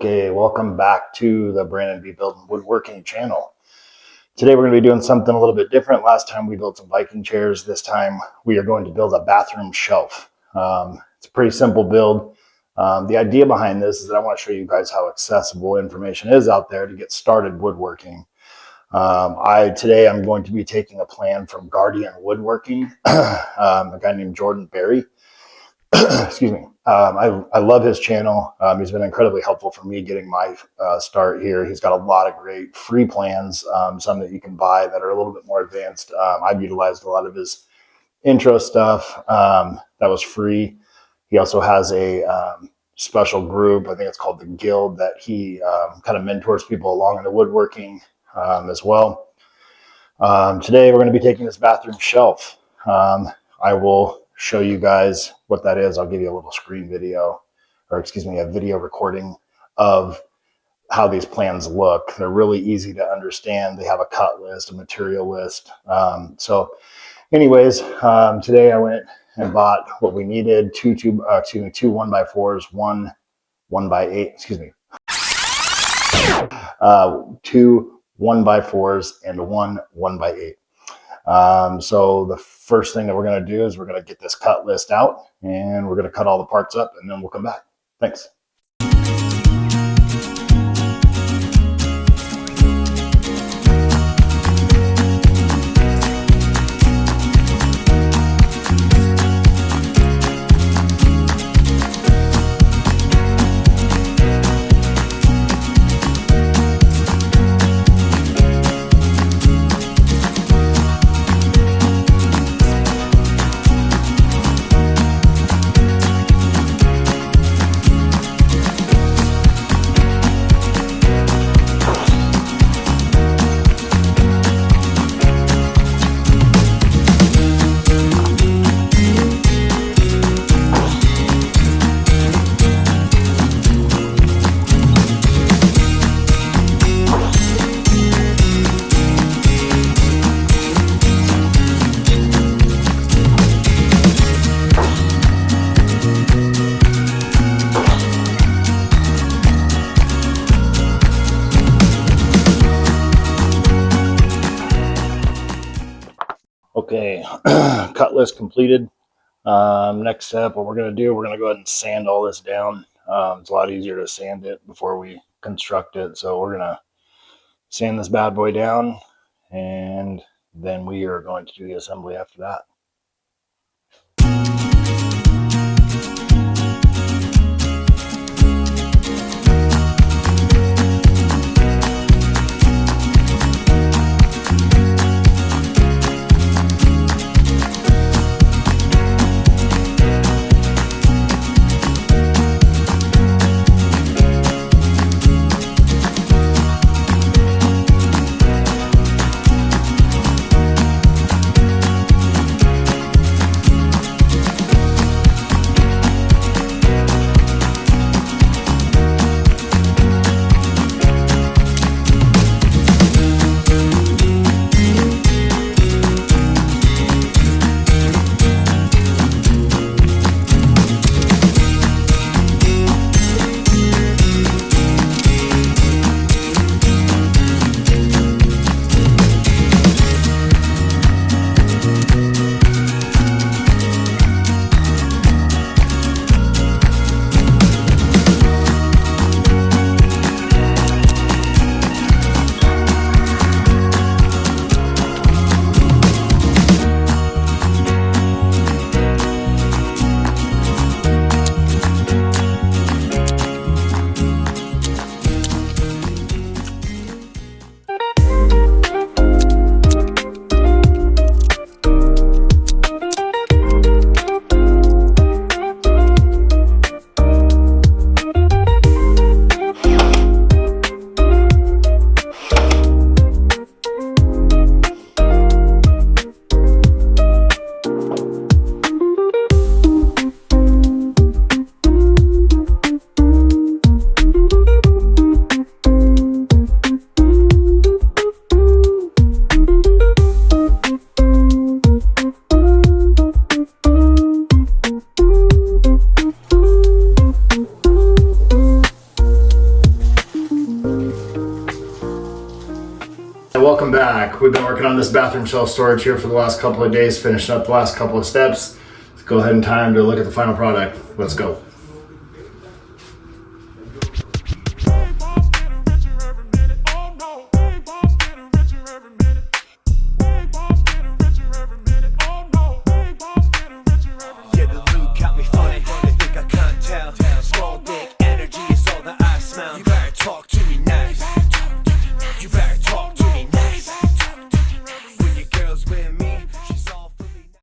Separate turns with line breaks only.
Okay, welcome back to the Brandon B. Building Woodworking channel. Today we're going to be doing something a little bit different. Last time we built some Viking chairs. This time we are going to build a bathroom shelf. It's a pretty simple build. The idea behind this is that I want to show you guys how accessible information is out there to get started woodworking. Today I'm going to be taking a plan from Guardian Woodworking, a guy named Jordan Berry. Excuse me. I love his channel. He's been incredibly helpful for me getting my start here. He's got a lot of great free plans, some that you can buy that are a little bit more advanced. I've utilized a lot of his intro stuff that was free. He also has a special group, I think it's called the Guild, that he kind of mentors people along in the woodworking as well. Today we're going to be taking this bathroom shelf. I will show you guys what that is. I'll give you a little screen video, or excuse me, a video recording of how these plans look. They're really easy to understand. They have a cut list, a material list. Anyways, today I went and bought what we needed: two 1x4s, one 1x8, excuse me, two 1x4s and one 1x8. So the first thing that we're going to do is we're going to get this cut list out and we're going to cut all the parts up and then we'll come back. Thanks. Okay, cut list completed. Next step, what we're going to do, we're going to go ahead and sand all this down. It's a lot easier to sand it before we construct it. So we're going to sand this bad boy down, and then we are going to do the assembly after that. welcome back. We've been working on this bathroom shelf storage here for the last couple of days, finishing up the last couple of steps. Let's go ahead and time to look at the final product. Let's go.